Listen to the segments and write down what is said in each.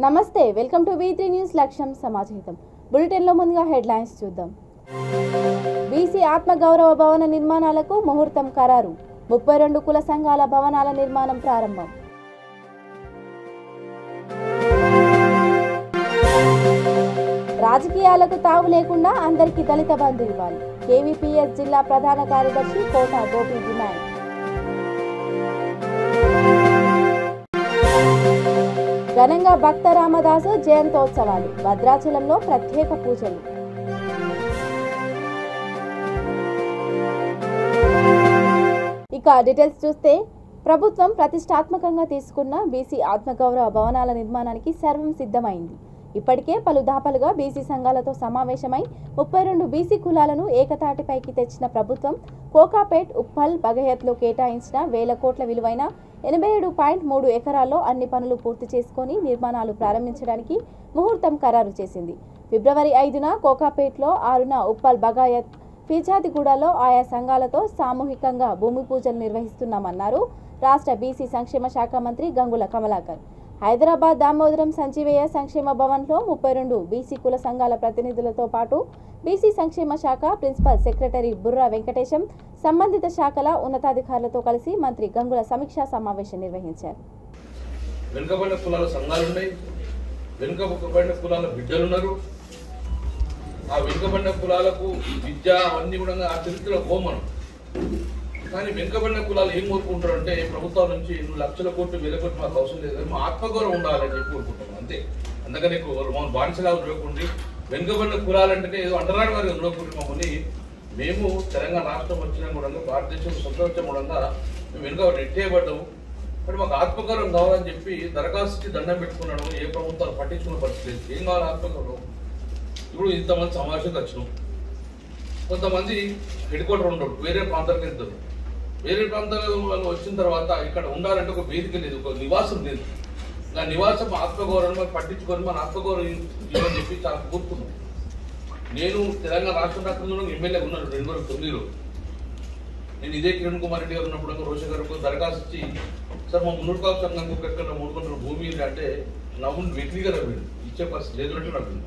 నమస్తే, welcome to V3 news లక్ష్యం సమాజహితం. బులెటిన్లో ముందుగా హెడ్లైన్స్ చూద్దాం. బీసీ ఆత్మగౌరవ భవన నిర్మాణాలకు ముహూర్తం ఖరారు. 32 కుల సంఘాల భవనాల నిర్మాణం ప్రారంభం. రాజకీయాలకు తావు లేకుండా అందరికీ దళిత బంధు ఇవ్వాలి. KVPS జిల్లా ప్రధాన కార్యదర్శి కోట గోపి డిమాండ్. ఘనంగా భక్త రామదాసు జయంతోత్సవాలు. భద్రాచలంలో ప్రత్యేక పూజలు. ఇక డీటెయిల్స్ చూస్తే, ప్రభుత్వం ప్రతిష్టాత్మకంగా తీసుకున్న బీసీ ఆత్మగౌరవ భవనాల నిర్మాణానికి సర్వం సిద్ధమైంది. ఇప్పటికే పలు దఫాలుగా బీసీ సంఘాలతో సమావేశమై 32 బీసీ కులాలను ఏకతాటిపైకి తెచ్చిన ప్రభుత్వం కోకాపేట్, ఉప్పల్, బగయత్లో కేటాయించిన 1000 కోట్ల విలువైన 87.3 ఎకరాల్లో అన్ని పనులు పూర్తి చేసుకుని నిర్మాణాలు ప్రారంభించడానికి ముహూర్తం ఖరారు చేసింది. ఫిబ్రవరి 5న కోకాపేట్లో, 6న ఉప్పల్, బగాయత్, ఫిర్జాదిగూడలో ఆయా సంఘాలతో సామూహికంగా భూమి పూజలు నిర్వహిస్తున్నామన్నారు రాష్ట్ర బీసీ సంక్షేమ శాఖ మంత్రి గంగుల కమలాకర్. హైదరాబాద్ దామోదరం సంజీవయ్య సంక్షేమ భవన్లో 32 బీసీ కుల సంఘాల ప్రతినిధులతో పాటు బీసీ సంక్షేమ శాఖ ప్రిన్సిపల్ సెక్రటరీ బుర్రా వెంకటేశం, సంబంధిత శాఖల ఉన్నతాధికారులతో కలిసి మంత్రి గంగుల సమీక్షా సమావేశం నిర్వహించారు. వెనుకబడిన కులాల సంఘాలు ఉన్నాయి, వెనుకబడిన కులాల బిడ్డలున్నారు. ఆ వెనుకబడిన కులాలకు విద్య అవన్నీ కూడా ఆ చరిత్రలో కోమనం. కానీ వెనుకబడిన కులాలు ఏం కోరుకుంటారు అంటే, ప్రభుత్వం నుంచి లక్షల కోట్లు 1000 కోట్లు మాకు అవసరం లేదు, మా ఆత్మగౌరవం ఉండాలని చెప్పి కోరుకుంటాం అంతే. అందుకని మమ్మల్ని బానిసలాగా చూడకుండా, వెనుకబడిన కులాలంటేనే ఏదో అంటరాని వారిగా చూడకుండా మమ్మల్ని మేము తెలంగాణ రాష్ట్రం వచ్చిన కూడా, భారతదేశం స్వతంత్రం కూడా మేము వెనుక నెట్టేయబడ్డాము. కానీ మాకు ఆత్మగౌరవం కావాలని చెప్పి దరఖాస్తుకి దండం పెట్టుకున్నాడు. ఏ ప్రభుత్వాలు పట్టించుకున్న పరిస్థితి లేదు. ఏం కావాలి ఆత్మగౌరవం? ఇప్పుడు ఇంతమంది సమావేశంకి వచ్చినాం. కొంతమంది హెడ్ క్వార్టర్ ఉండరు, వేరే ప్రాంతాలకు వెళ్తారు. వేరే ప్రాంతాలు వాళ్ళు వచ్చిన తర్వాత ఇక్కడ ఉండాలంటే ఒక వేదిక లేదు, ఒక నివాసం లేదు. ఆ నివాసం ఆత్మగౌరవం పట్టించుకొని మన ఆత్మగౌరవం ఇవ్వని చెప్పి చాలా కోరుకున్నాం. నేను తెలంగాణ రాష్ట్ర వ్యాప్తంగా ఎమ్మెల్యే ఉన్నాను 2009లో. నేను ఇదే కిరణ్ కుమార్ రెడ్డి గారు ఉన్నప్పుడు రోష గారు దరఖాస్తు ఇచ్చి, సార్ మా మున్నూరు కాపు సంఘం ఎక్కడ 3 గుంటల భూమి అంటే నవ్వుని వ్యక్తిగా నవ్విండు, ఇచ్చే పరిస్థితి లేదు అంటే నవ్విండు.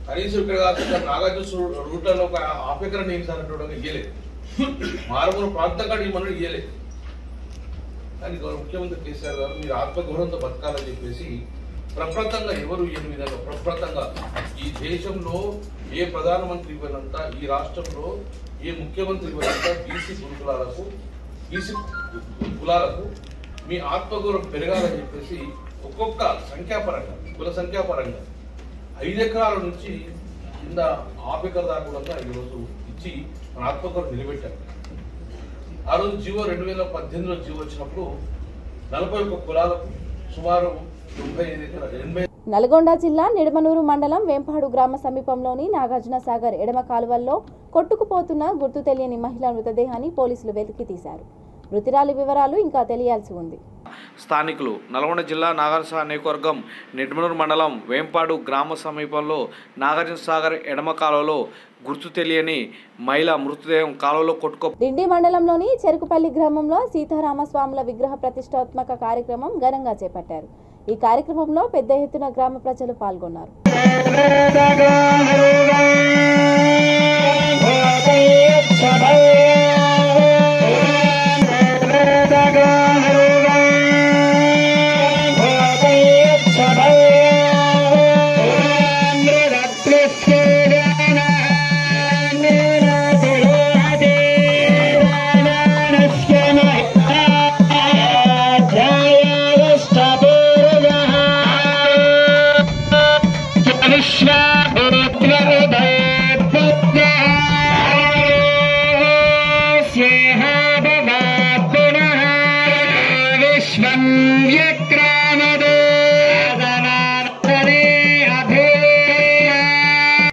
కనీసం ఇక్కడ కాకుండా నాగార్జున రూట్లలో ఒక ½ ఎకరాన్ని ఇవ్వసారంటే ఇయ్యలేదు. మారుమూల ప్రాంతం కాడ ఈ మనం ఇయ్యలేదు. కానీ ముఖ్యమంత్రి కేసీఆర్ గారు మీరు ఆత్మగౌరవంతో బతకాలని చెప్పేసి ప్రప్రతంగా ఎవరు ఇయ్యని విధంగా ప్రప్రతంగా ఈ దేశంలో ఏ ప్రధానమంత్రి ఇవ్వనంత, ఈ రాష్ట్రంలో ఏ ముఖ్యమంత్రి ఇవ్వనంత బీసీ కులాలకు మీ ఆత్మగౌరవం పెరగాలని చెప్పేసి ఒక్కొక్క సంఖ్యాపరంగా, కుల సంఖ్యాపరంగా 5 ఎకరాల నుంచి కింద ½ ఎకరా దాకా కూడా ఈరోజు ఇచ్చి మన ఆత్మగౌరవం నిలబెట్టారు. ఆ రోజు జీవో 2018లో జీవో వచ్చినప్పుడు 41 కులాలకు సుమారు 85 నల్గొండ జిల్లా నిడమనూరు మండలం వేంపాడు గ్రామ సమీపంలోని నాగార్జున సాగర్ ఎడమ కాలువల్లో కొట్టుకుపోతున్న గుర్తు తెలియని మహిళ మృతదేహాన్ని పోలీసులు వెలికి తీశారు. మృతురాలి వివరాలు ఇంకా తెలియాల్సి ఉంది. స్థానికులు నల్గొండ జిల్లా నాగార్జున నియోజకవర్గం నిడమనూరు మండలం వేంపాడు గ్రామ సమీపంలో నాగార్జున సాగర్ ఎడమ కాలువలో గుర్తు తెలియని మహిళ మృతదేహం కాలువలో డిండి మండలంలోని చెరుకుపల్లి గ్రామంలో సీతారామస్వాముల విగ్రహ ప్రతిష్టాత్మక కార్యక్రమం ఘనంగా చేపట్టారు. ఈ కార్యక్రమంలో పెద్ద ఎత్తున గ్రామ ప్రజలు పాల్గొన్నారు.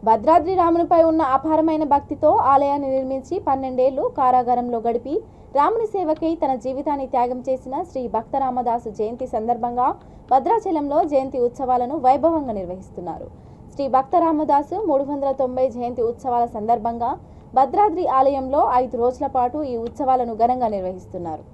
భద్రాద్రి రామునిపై ఉన్న అపారమైన భక్తితో ఆలయాన్ని నిర్మించి 12 ఏళ్లు కారాగారంలో గడిపి రాముని సేవకై తన జీవితాన్ని త్యాగం చేసిన శ్రీ భక్త రామదాసు జయంతి సందర్భంగా భద్రాచలంలో జయంతి ఉత్సవాలను వైభవంగా నిర్వహిస్తున్నారు. శ్రీ భక్త రామదాసు 390 జయంతి ఉత్సవాల సందర్భంగా భద్రాద్రి ఆలయంలో 5 రోజుల పాటు ఈ ఉత్సవాలను ఘనంగా నిర్వహిస్తున్నారు.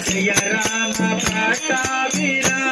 जय राम प्रतापी राम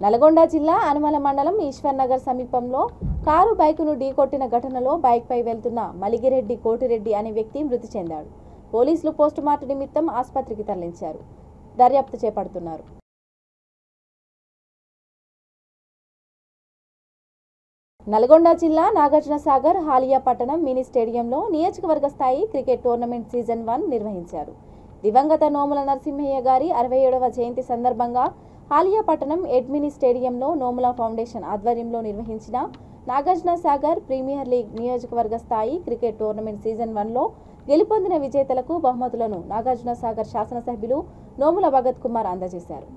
నల్గొండ జిల్లా అనుమల మండలం ఈశ్వర్ నగర్ సమీపంలో కారు బైకును ఢీకొట్టిన ఘటనలో బైక్పై వెళ్తున్న మలిగిరెడ్డి కోటిరెడ్డి అనే వ్యక్తి మృతి చెందాడు. పోలీసులు పోస్టుమార్టం నిమిత్తం ఆసుపత్రికి తరలించారు. దర్యాప్తు చేపడుతున్నారు. నల్గొండ జిల్లా నాగార్జునసాగర్ హాలియా పట్టణం మినీ స్టేడియంలో నియోజకవర్గ స్థాయి క్రికెట్ టోర్నమెంట్ సీజన్ 1 నిర్వహించారు. దివంగత నోముల నరసింహయ్య గారి 67వ జయంతి సందర్భంగా హాలియా పట్టణం ఎడ్మినీ స్టేడియంలో నోముల ఫౌండేషన్ ఆధ్వర్యంలో నిర్వహించిన నాగార్జునసాగర్ ప్రీమియర్ లీగ్ నియోజకవర్గ స్థాయి క్రికెట్ టోర్నమెంట్ సీజన్ 1లో గెలుపొందిన విజేతలకు బహుమతులను నాగార్జునసాగర్ శాసనసభ్యులు నోముల భగత్ కుమార్ అందజేశారు.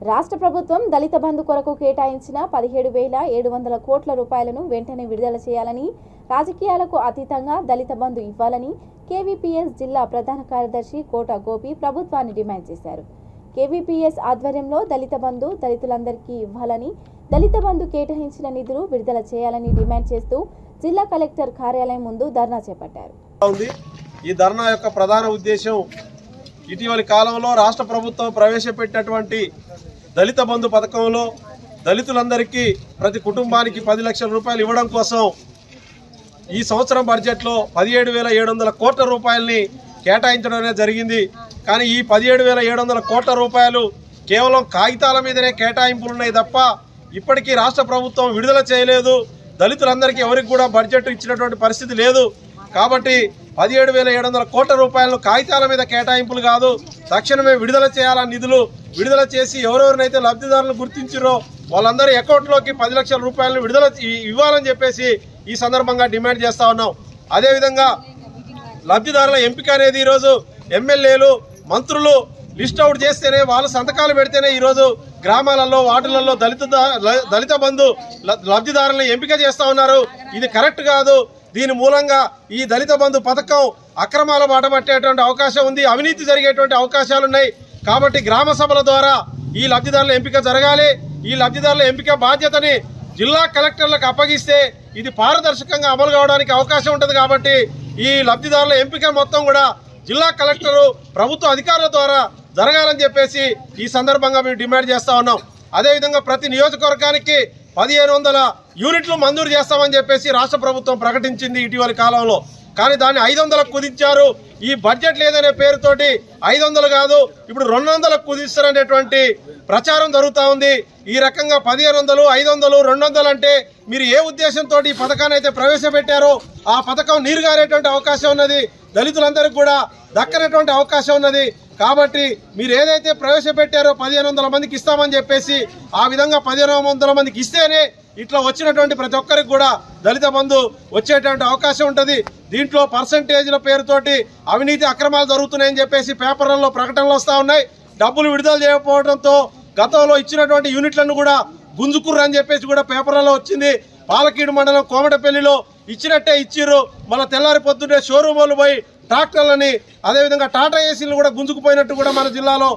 రాష్ట్ర ప్రభుత్వం దళిత బంధు కొరకు కేటాయించిన 17,700 కోట్ల రూపాయలను వెంటనే విడుదల చేయాలని, రాజకీయాలకు అతీతంగా దళిత బంధు ఇవ్వాలని కేవీపీఎస్ జిల్లా ప్రధాన కార్యదర్శి కోట గోపి ప్రభుత్వాన్ని డిమాండ్ చేశారు. కేవీపీఎస్ ఆధ్వర్యంలో దళిత బంధు దళితులందరికీ ఇవ్వాలని, దళిత బంధు కేటాయించిన నిధులు విడుదల చేయాలని డిమాండ్ చేస్తూ జిల్లా కలెక్టర్ కార్యాలయం ముందు ధర్నా చేపట్టారు. ఈ ధర్నా యొక్క ప్రధాన ఉద్దేశం ఇటీవలి కాలంలో రాష్ట్ర ప్రభుత్వం ప్రవేశపెట్టినటువంటి దళిత బంధు పథకంలో దళితులందరికీ ప్రతి కుటుంబానికి 10 లక్షల రూపాయలు ఇవ్వడం కోసం ఈ సంవత్సరం బడ్జెట్లో 17,700 కోట్ల రూపాయలని కేటాయించడం జరిగింది. కానీ ఈ 17,700 కోట్ల రూపాయలు కేవలం కాగితాల మీదనే కేటాయింపులు ఉన్నాయి తప్ప ఇప్పటికీ రాష్ట్ర ప్రభుత్వం విడుదల చేయలేదు. దళితులందరికీ ఎవరికి కూడా బడ్జెట్ ఇచ్చినటువంటి పరిస్థితి లేదు. కాబట్టి 17,700 కోట్ల రూపాయలను కాగితాల మీద కేటాయింపులు కాదు, తక్షణమే విడుదల చేయాలని నిధులు విడుదల చేసి ఎవరెవరినైతే లబ్ధిదారులను గుర్తించారో వాళ్ళందరి అకౌంట్లోకి 10 లక్షల రూపాయలను విడుదల ఇవ్వాలని చెప్పేసి ఈ సందర్భంగా డిమాండ్ చేస్తా ఉన్నాం. అదేవిధంగా లబ్ధిదారుల ఎంపిక అనేది ఈరోజు ఎమ్మెల్యేలు మంత్రులు లిస్ట్ అవుట్ చేస్తేనే వాళ్ళు సంతకాలు పెడితేనే ఈరోజు గ్రామాలలో వార్డులలో దళిత బంధు లబ్ధిదారులను ఎంపిక చేస్తా ఉన్నారు. ఇది కరెక్ట్ కాదు. దీని మూలంగా ఈ దళిత బంధు పథకం అక్రమాల బాట పట్టేటువంటి అవకాశం ఉంది, అవినీతి జరిగేటువంటి అవకాశాలు ఉన్నాయి. కాబట్టి గ్రామ సభల ద్వారా ఈ లబ్ధిదారుల ఎంపిక జరగాలి. ఈ లబ్ధిదారుల ఎంపిక బాధ్యతని జిల్లా కలెక్టర్లకు అప్పగిస్తే ఇది పారదర్శకంగా అమలు కావడానికి అవకాశం ఉంటుంది. కాబట్టి ఈ లబ్ధిదారుల ఎంపిక మొత్తం కూడా జిల్లా కలెక్టరు ప్రభుత్వ అధికారుల ద్వారా జరగాలని చెప్పేసి ఈ సందర్భంగా మేము డిమాండ్ చేస్తా ఉన్నాం. అదేవిధంగా ప్రతి నియోజకవర్గానికి 1500 యూనిట్లు మంజూరు చేస్తామని చెప్పేసి రాష్ట్ర ప్రభుత్వం ప్రకటించింది ఇటీవలి కాలంలో. కానీ దాన్ని 500కు కుదించారు. ఈ బడ్జెట్ లేదనే పేరుతోటి 500 కాదు, ఇప్పుడు 200కు కుదిస్తారనేటువంటి ప్రచారం జరుగుతూ ఉంది. ఈ రకంగా 1500, 500, 200 అంటే మీరు ఏ ఉద్దేశంతో ఈ పథకాన్ని అయితే ప్రవేశపెట్టారో ఆ పథకం నీరుగారేటువంటి అవకాశం ఉన్నది, దళితులందరికీ కూడా దక్కనటువంటి అవకాశం ఉన్నది. కాబట్టి మీరు ఏదైతే ప్రవేశపెట్టారో 1500 మందికి ఇస్తామని చెప్పేసి ఆ విధంగా 1500 మందికి ఇస్తేనే ఇట్లా వచ్చినటువంటి ప్రతి ఒక్కరికి కూడా దళిత బంధు వచ్చేటువంటి అవకాశం ఉంటుంది. దీంట్లో పర్సంటేజ్ల పేరుతోటి అవినీతి అక్రమాలు జరుగుతున్నాయని చెప్పేసి పేపర్లలో ప్రకటనలు వస్తూ ఉన్నాయి. డబ్బులు విడుదల చేయకపోవడంతో గతంలో ఇచ్చినటువంటి యూనిట్లను కూడా గుంజుకుర్రని చెప్పేసి కూడా పేపర్లలో వచ్చింది. పాలకీడు మండలం కోమటపల్లిలో ఇచ్చినట్టే ఇచ్చిర్రు, మళ్ళీ తెల్లారి పొద్దున్నే షోరూములు పోయి ట్రాక్టర్లని అదేవిధంగా టాటా ఏసీలు కూడా గుంజుకుపోయినట్టు కూడా మన జిల్లాలో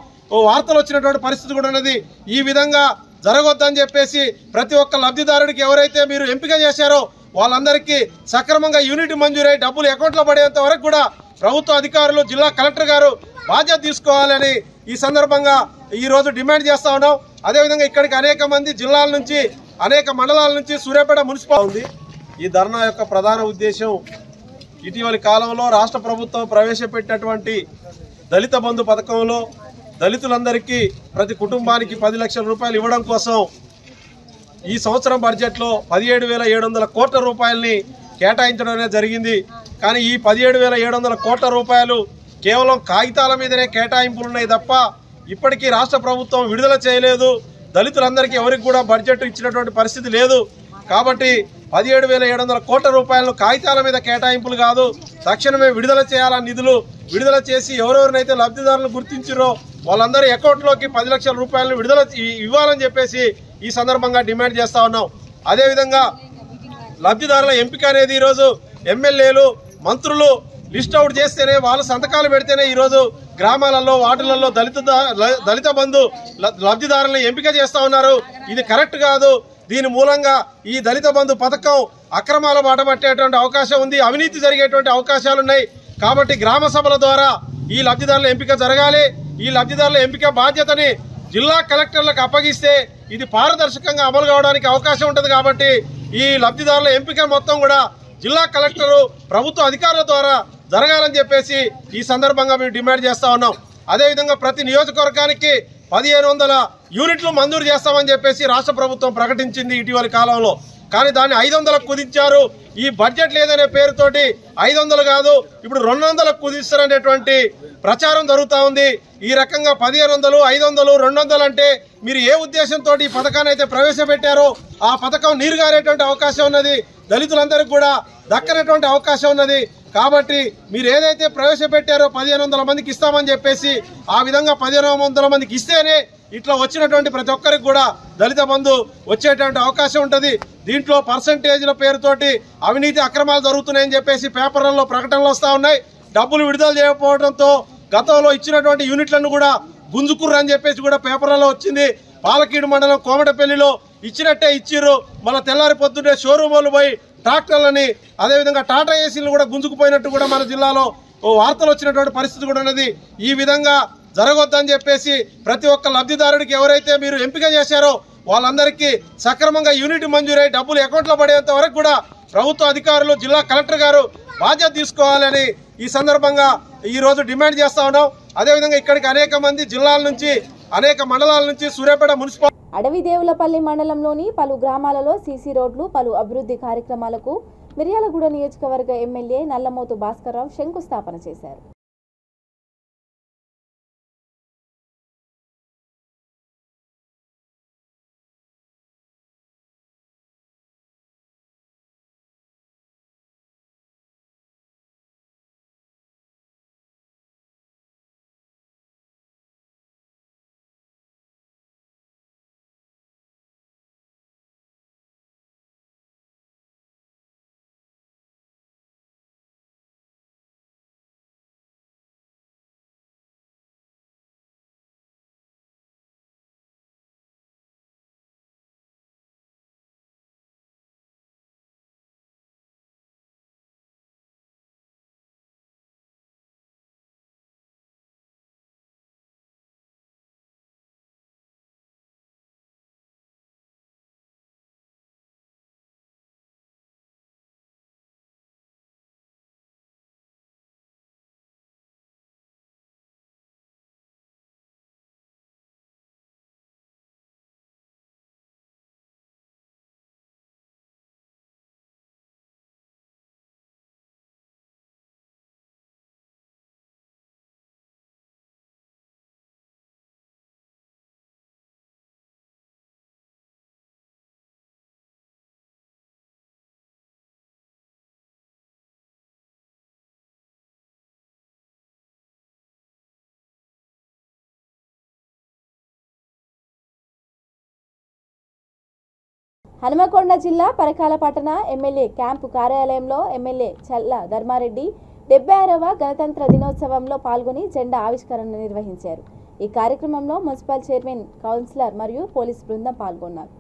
వార్తలు వచ్చినటువంటి పరిస్థితి కూడా ఉన్నది. ఈ విధంగా జరగొద్దని చెప్పేసి ప్రతి ఒక్క లబ్ధిదారుడికి ఎవరైతే మీరు ఎంపిక చేశారో వాళ్ళందరికీ సక్రమంగా యూనిట్ మంజూరై డబ్బులు అకౌంట్లో పడేంత వరకు కూడా ప్రభుత్వ అధికారులు జిల్లా కలెక్టర్ గారు బాధ్యత తీసుకోవాలని ఈ సందర్భంగా ఈ రోజు డిమాండ్ చేస్తా ఉన్నాం. అదేవిధంగా ఇక్కడికి అనేక మంది జిల్లాల నుంచి అనేక మండలాల నుంచి సూర్యాపేట మున్సిపాలిటీ ఉంది. ఈ ధర్నా యొక్క ప్రధాన ఉద్దేశం ఇటీవలి కాలంలో రాష్ట్ర ప్రభుత్వం ప్రవేశపెట్టినటువంటి దళిత బంధు పథకంలో దళితులందరికీ ప్రతి కుటుంబానికి 10 లక్షల రూపాయలు ఇవ్వడం కోసం ఈ సంవత్సరం బడ్జెట్లో 17,700 కోట్ల రూపాయలని కేటాయించడం జరిగింది. కానీ ఈ 17,700 కోట్ల రూపాయలు కేవలం కాగితాల మీదనే కేటాయింపులు ఉన్నాయి తప్ప ఇప్పటికీ రాష్ట్ర ప్రభుత్వం విడుదల చేయలేదు. దళితులందరికీ ఎవరికి కూడా బడ్జెట్ ఇచ్చినటువంటి పరిస్థితి లేదు. కాబట్టి 17,700 కోట్ల రూపాయలను కాగితాల మీద కేటాయింపులు కాదు, తక్షణమే విడుదల చేయాలని నిధులు విడుదల చేసి ఎవరెవరినైతే లబ్ధిదారులను గుర్తించారో వాళ్ళందరి అకౌంట్లోకి 10 లక్షల రూపాయలను విడుదల ఇవ్వాలని చెప్పేసి ఈ సందర్భంగా డిమాండ్ చేస్తా ఉన్నాం. అదేవిధంగా లబ్ధిదారుల ఎంపిక అనేది ఈరోజు ఎమ్మెల్యేలు మంత్రులు లిస్ట్ అవుట్ చేస్తేనే వాళ్ళు సంతకాలు పెడితేనే ఈరోజు గ్రామాలలో వార్డులలో దళిత బంధు లబ్ధిదారులను ఎంపిక చేస్తా ఉన్నారు. ఇది కరెక్ట్ కాదు. దీని మూలంగా ఈ దళిత బంధు పథకం అక్రమాల బాట పట్టేటువంటి అవకాశం ఉంది, అవినీతి జరిగేటువంటి అవకాశాలు ఉన్నాయి. కాబట్టి గ్రామ సభల ద్వారా ఈ లబ్ధిదారుల ఎంపిక జరగాలి. ఈ లబ్ధిదారుల ఎంపిక బాధ్యతని జిల్లా కలెక్టర్లకు అప్పగిస్తే ఇది పారదర్శకంగా అమలు కావడానికి అవకాశం ఉంటుంది. కాబట్టి ఈ లబ్ధిదారుల ఎంపిక మొత్తం కూడా జిల్లా కలెక్టరు ప్రభుత్వ అధికారుల ద్వారా జరగాలని చెప్పేసి ఈ సందర్భంగా మేము డిమాండ్ చేస్తా ఉన్నాం. అదేవిధంగా ప్రతి నియోజకవర్గానికి 1500 యూనిట్లు మంజూరు చేస్తామని చెప్పేసి రాష్ట్ర ప్రభుత్వం ప్రకటించింది ఇటీవలి కాలంలో. కానీ దాన్ని 500కు కుదించారు. ఈ బడ్జెట్ లేదనే పేరుతోటి 500 కాదు, ఇప్పుడు 200కు కుదిస్తారనేటువంటి ప్రచారం జరుగుతూ ఉంది. ఈ రకంగా 1500, 500, 200 అంటే మీరు ఏ ఉద్దేశంతో ఈ పథకాన్ని అయితే ప్రవేశపెట్టారో ఆ పథకం నీరుగారేటువంటి అవకాశం ఉన్నది, దళితులందరికీ కూడా దక్కనటువంటి అవకాశం ఉన్నది. కాబట్టి మీరు ఏదైతే ప్రవేశపెట్టారో 1500 మందికి ఇస్తామని చెప్పేసి ఆ విధంగా 1500 మందికి ఇస్తేనే ఇట్లా వచ్చినటువంటి ప్రతి ఒక్కరికి కూడా దళిత బంధు వచ్చేటువంటి అవకాశం ఉంటుంది. దీంట్లో పర్సంటేజ్ల పేరుతోటి అవినీతి అక్రమాలు జరుగుతున్నాయని చెప్పేసి పేపర్లలో ప్రకటనలు వస్తూ ఉన్నాయి. డబ్బులు విడుదల చేయకపోవడంతో గతంలో ఇచ్చినటువంటి యూనిట్లను కూడా గుంజుకుర్రని చెప్పేసి కూడా పేపర్లలో వచ్చింది. పాలకీడు మండలం కోమటపల్లిలో ఇచ్చినట్టే ఇచ్చిర్రు, మళ్ళీ తెల్లారి పొద్దున్నే షోరూములు పోయి ట్రాక్టర్లని అదేవిధంగా టాటా ఏసీలు కూడా గుంజుకుపోయినట్టు కూడా మన జిల్లాలో వార్తలు వచ్చినటువంటి పరిస్థితి కూడా ఉన్నది. ఈ విధంగా జరగొద్దని చెప్పేసి ప్రతి ఒక్క లబ్ధిదారుడికి ఎవరైతే మీరు ఎంపిక చేశారో వాళ్ళందరికీ సక్రమంగా యూనిట్ మంజూరై డబ్బులు అకౌంట్లో పడేంత వరకు కూడా ప్రభుత్వ అధికారులు జిల్లా కలెక్టర్ గారు బాధ్యత తీసుకోవాలని ఈ సందర్భంగా ఈ రోజు డిమాండ్ చేస్తా ఉన్నాం. అదేవిధంగా ఇక్కడికి అనేక మంది జిల్లాల నుంచి అనేక మండలాల నుంచి సూర్యాపేట మున్సిపల్ అడవిదేవులపల్లి మండలంలోని పలు గ్రామాలలో సీసీ రోడ్లు పలు అభివృద్ధి కార్యక్రమాలకు మిర్యాలగూడ నియోజకవర్గ ఎమ్మెల్యే నల్లమోతు భాస్కర్రావు శంకుస్థాపన చేశారు. హనుమకొండ జిల్లా పరకాల పట్టణ ఎమ్మెల్యే క్యాంపు కార్యాలయంలో ఎమ్మెల్యే చల్ల ధర్మారెడ్డి 76వ గణతంత్ర దినోత్సవంలో పాల్గొని జెండా ఆవిష్కరణ నిర్వహించారు. ఈ కార్యక్రమంలో మున్సిపల్ చైర్మన్, కౌన్సిలర్ మరియు పోలీస్ బృందం పాల్గొన్నారు.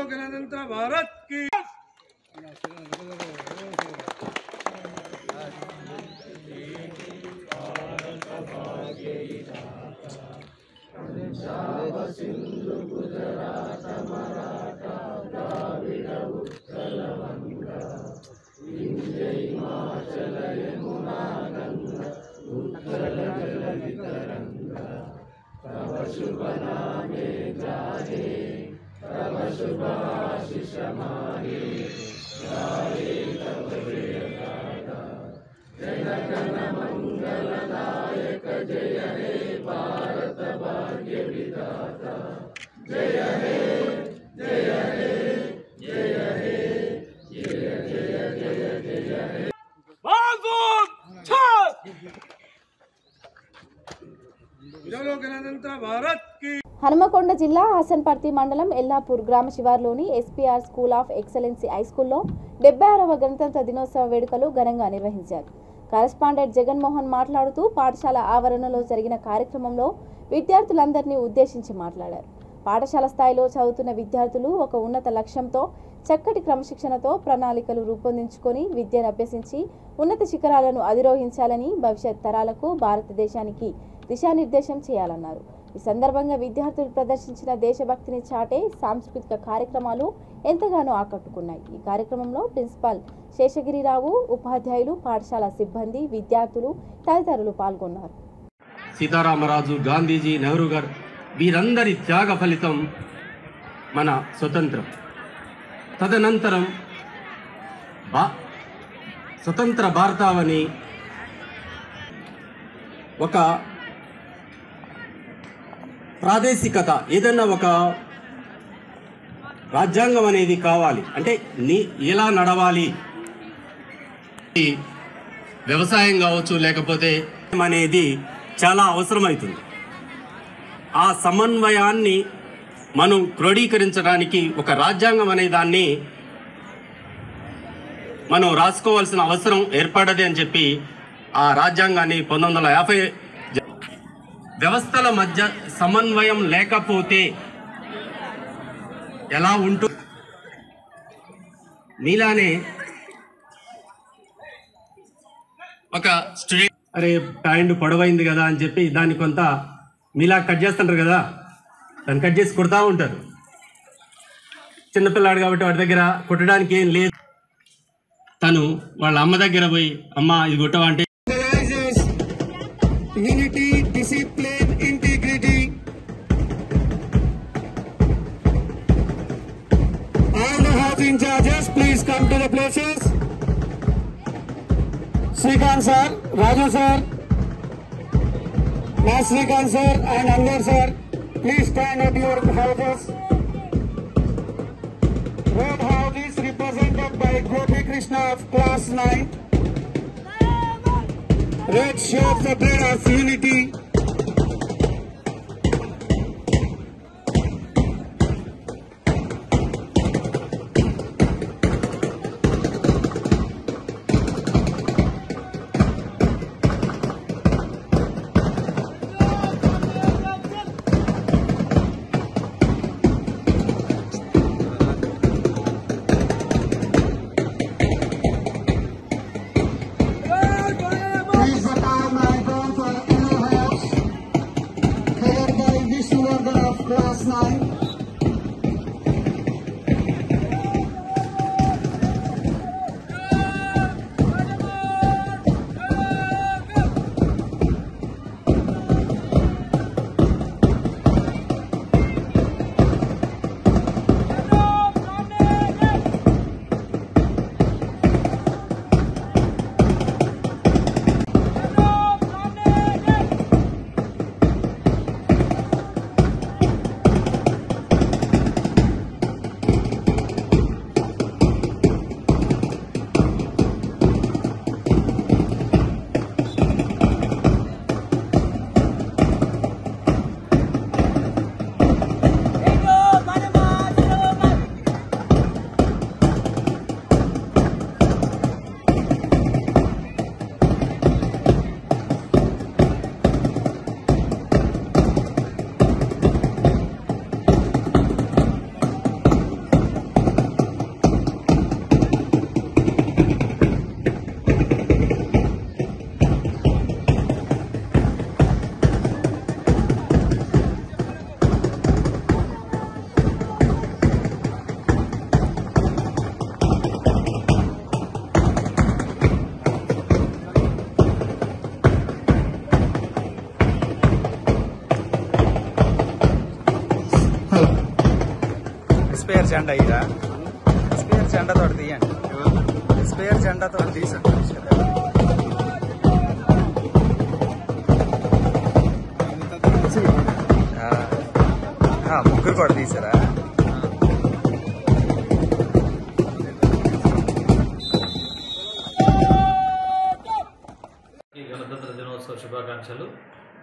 गणतंत्र भारत की सिंधु गुजरात मराठा द्राविड़ उत्कल गंगा विंध्य हिमाचल यमुना गंगा उत्कल जलधि तरंगा तव शुभ नामे जाहे तव शुभ आशीष माहे गाये तव प्रिय गाथा जय गण मंगलदायक जय हे भारत भाग्य विधाता जय हे जय हे जय हे जय जय जय जय हे गणतंत्र भारत की హనుమకొండ జిల్లా హసన్పర్తి మండలం ఎల్లాపూర్ గ్రామ శివార్లోని ఎస్పీఆర్ స్కూల్ ఆఫ్ ఎక్సలెన్సీ హైస్కూల్లో 76వ గణతంత్ర దినోత్సవ వేడుకలు ఘనంగా నిర్వహించారు. కరెస్పాండెంట్ జగన్మోహన్ మాట్లాడుతూ పాఠశాల ఆవరణలో జరిగిన కార్యక్రమంలో విద్యార్థులందరినీ ఉద్దేశించి మాట్లాడారు. పాఠశాల స్థాయిలో చదువుతున్న విద్యార్థులు ఒక ఉన్నత లక్ష్యంతో చక్కటి క్రమశిక్షణతో ప్రణాళికలు రూపొందించుకొని విద్యను అభ్యసించి ఉన్నత శిఖరాలను అధిరోహించాలని, భవిష్యత్ తరాలకు భారతదేశానికి దిశానిర్దేశం చేయాలన్నారు. ఈ సందర్భంగా విద్యార్థులు ప్రదర్శించిన దేశభక్తిని చాటే సాంస్కృతిక కార్యక్రమాలు ఎంతగానో ఆకట్టుకున్నాయి. ఈ కార్యక్రమంలో ప్రిన్సిపాల్ శేషగిరిరావు, ఉపాధ్యాయులు, పాఠశాల సిబ్బంది, విద్యార్థులు తదితరులు పాల్గొన్నారు. సీతారామరాజు, గాంధీజీ, నెహ్రూ గారు వీరందరి త్యాగ ఫలితం మన స్వతంత్రం. తదనంతరం స్వతంత్ర భారతావని ఒక ప్రాదేశికత, ఏదన్నా ఒక రాజ్యాంగం అనేది కావాలి అంటే ఎలా నడవాలి, వ్యవసాయం కావచ్చు లేకపోతే అనేది చాలా అవసరమవుతుంది. ఆ సమన్వయాన్ని మనం క్రోడీకరించడానికి ఒక రాజ్యాంగం అనే దాన్ని మనం రాసుకోవాల్సిన అవసరం ఏర్పడది అని చెప్పి ఆ రాజ్యాంగాన్ని 1950 వ్యవస్థల మధ్య సమన్వయం లేకపోతే ఎలా ఉంటుంది? మీలానే ఒక స్టూడెంట్ అరే ప్యాంట్ పొడవైంది కదా అని చెప్పి దాన్ని కొంత మీలా కట్ చేస్తుంటారు కదా, దాన్ని కట్ చేసి కుడతా ఉంటారు. చిన్నపిల్లాడు కాబట్టి వాడి దగ్గర కుట్టడానికి ఏం లేదు. తను వాళ్ళ అమ్మ దగ్గర పోయి అమ్మ ఇది కుట్టవా అంటే unity, discipline, integrity. All the house in charges, please come to the places. Srikanth sir, Raju sir, Mas Srikanth sir and Anwar sir, please stand at your houses. Red house is represented by Gopi Krishna of class 9. Red shows the bread of unity. Please attend my goal for inner house. Headed by Vishnuvardan of class 9. Spare జెండా ఇరా spare జెండాతో తీయండి, spare జెండాతో తీసండి. ముగ్గురు కూడా తీసారా? ఈ గణతంత్ర దినోత్సవ శుభాకాంక్షలు.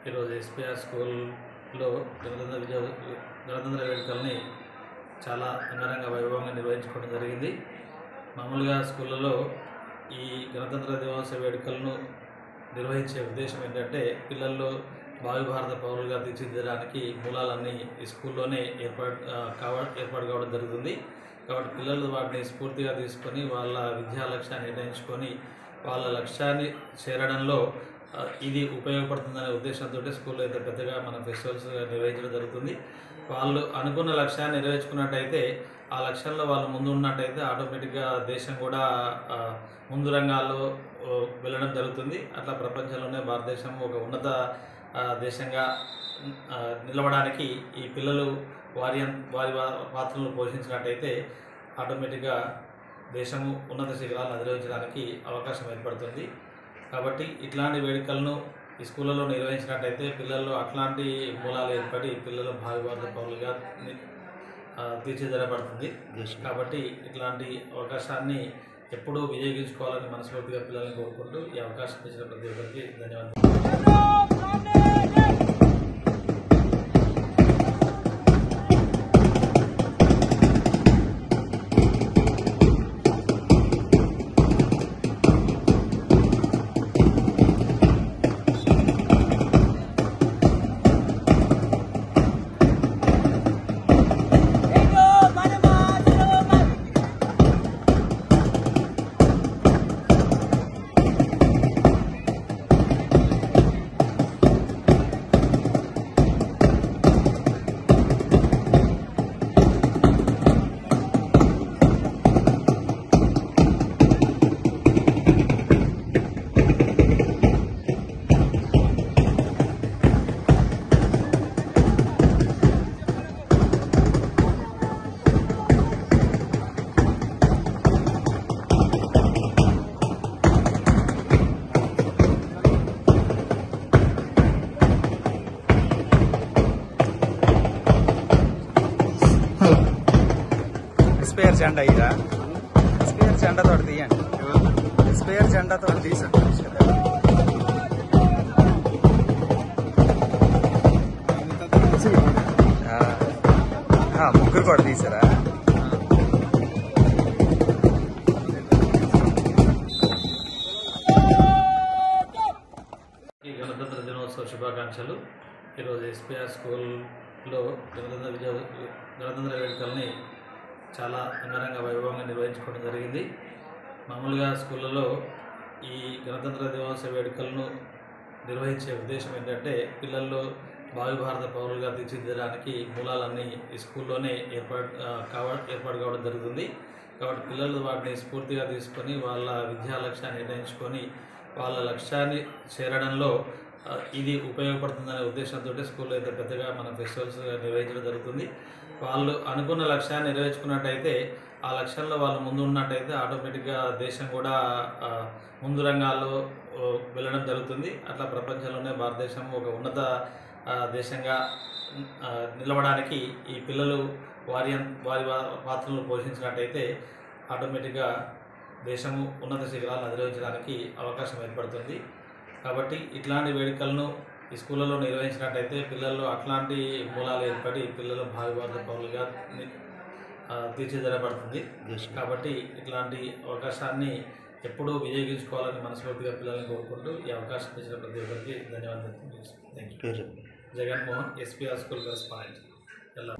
ఈరోజు ఎస్పీఆర్ స్కూల్లో గణతంత్ర వేడుకల్ని చాలా అంగరంగ వైభవంగా నిర్వహించుకోవడం జరిగింది. మామూలుగా స్కూళ్ళలో ఈ గణతంత్ర దినోత్సవ వేడుకలను నిర్వహించే ఉద్దేశం ఏంటంటే పిల్లల్లో భావి భారత పౌరులుగా తీర్చిదిద్దడానికి మూలాలన్నీ ఈ స్కూల్లోనే ఏర్పాటు కావడం జరుగుతుంది. కాబట్టి పిల్లలు వాటిని స్ఫూర్తిగా తీసుకొని వాళ్ళ విద్యా లక్ష్యాన్ని నిర్ణయించుకొని వాళ్ళ లక్ష్యాన్ని చేరడంలో ఇది ఉపయోగపడుతుందనే ఉద్దేశంతో స్కూల్లో అయితే పెద్దగా మన ఫెస్టివల్స్ నిర్వహించడం జరుగుతుంది. వాళ్ళు అనుకున్న లక్ష్యాన్ని నెరవేర్చుకున్నట్టయితే ఆ లక్ష్యంలో వాళ్ళు ముందు ఉన్నట్టయితే ఆటోమేటిక్గా దేశం కూడా ముందు రంగాల్లో వెళ్ళడం జరుగుతుంది. అట్లా ప్రపంచంలోనే భారతదేశం ఒక ఉన్నత దేశంగా నిలవడానికి ఈ పిల్లలు వారి పాత్రలు పోషించినట్టయితే ఆటోమేటిక్గా దేశము ఉన్నత శిఖరాలను అధిరోహించడానికి అవకాశం ఏర్పడుతుంది. కాబట్టి ఇట్లాంటి వేడుకలను ఈ స్కూళ్ళలో నిర్వహించినట్టయితే పిల్లల్లో అట్లాంటి మూలాలు ఏర్పడి పిల్లలు భావి భారత పౌరులుగా తీర్చిదిద్దబడుతుంది. కాబట్టి ఇట్లాంటి అవకాశాన్ని ఎప్పుడూ వినియోగించుకోవాలని మనస్ఫూర్తిగా పిల్లల్ని కోరుకుంటూ ఈ అవకాశం ఇచ్చిన ప్రతి ఒక్కరికి ధన్యవాదాలు. స్పేర్ జెండా ఇరా స్పేర్ జెండాతో తీయండి స్పేర్ జెండాతో తీసండి ముగ్గురు కూడా తీసారా ఈ గణతంత్ర దినోత్సవ శుభాకాంక్షలు. ఈరోజు ఎస్పీఆర్ స్కూల్లో గణతంత్ర వేడుకల్ని చాలా అంగరంగ వైభవంగా నిర్వహించుకోవడం జరిగింది. మామూలుగా స్కూళ్ళలో ఈ గణతంత్ర దినోత్సవ వేడుకలను నిర్వహించే ఉద్దేశం ఏంటంటే పిల్లల్లో భావి భారత పౌరులుగా తీర్చిదిద్దడానికి మూలాలన్నీ ఈ స్కూల్లోనే ఏర్పాటు కావడం జరుగుతుంది. కాబట్టి పిల్లలు వాటిని స్ఫూర్తిగా తీసుకొని వాళ్ళ విద్యా లక్ష్యాన్ని నిర్ణయించుకొని వాళ్ళ లక్ష్యాన్ని చేరడంలో ఇది ఉపయోగపడుతుందనే ఉద్దేశంతో స్కూల్లో అయితే పెద్దగా మన ఫెస్టివల్స్ నిర్వహించడం జరుగుతుంది. వాళ్ళు అనుకున్న లక్ష్యాన్ని నిర్వహించుకున్నట్టయితే ఆ లక్ష్యంలో వాళ్ళు ముందు ఉన్నట్టయితే ఆటోమేటిక్గా దేశం కూడా ముందు రంగాల్లో వెళ్ళడం జరుగుతుంది. అట్లా ప్రపంచంలోనే భారతదేశం ఒక ఉన్నత దేశంగా నిలవడానికి ఈ పిల్లలు వారి పాత్రలు పోషించినట్టయితే ఆటోమేటిక్గా దేశము ఉన్నత శిఖరాలను అధిరోహించడానికి అవకాశం ఏర్పడుతుంది. కాబట్టి ఇట్లాంటి వేడుకలను ఈ స్కూళ్ళలో నిర్వహించినట్టయితే పిల్లల్లో అట్లాంటి మూలాలు ఏర్పడి పిల్లలు భావి భారత పౌరులుగా తీర్చిదిద్దబడుతుంది. కాబట్టి ఇట్లాంటి అవకాశాన్ని ఎప్పుడూ వినియోగించుకోవాలని మనస్ఫూర్తిగా పిల్లల్ని కోరుకుంటూ ఈ అవకాశం ఇచ్చిన ప్రతి ఒక్కరికి ధన్యవాదాలు. Thank you. Jaganmohan, SPR school correspondent.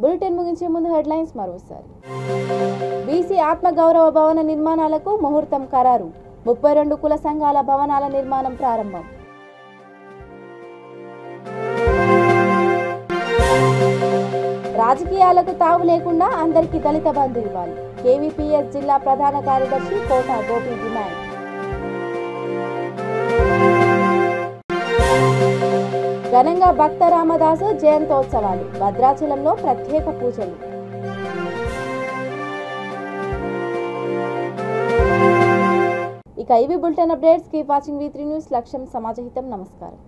Bulletin ముగించే ముందు హెడ్లైన్స్ మరోసారి. బీసీ ఆత్మగౌరవ భవన నిర్మాణాలకు ముహూర్తం ఖరారు. 32 కుల సంఘాల భవనాల నిర్మాణం ప్రారంభం. రాజకీయాలకు తావు లేకుండా అందరికీ దళిత బంధు ఇవ్వాలి. కేవీపీఎస్ జిల్లా ప్రధాన కార్యదర్శి కోట గోపి డిమాండ్. ఘనంగా భక్త రామదాసు జయంతోత్సవాలు. భద్రాచలంలో ప్రత్యేక పూజలు. ఇక ఇవి bulletin updates. Keep watching V3 news. లక్ష్యం సమాజహితం. నమస్కారం.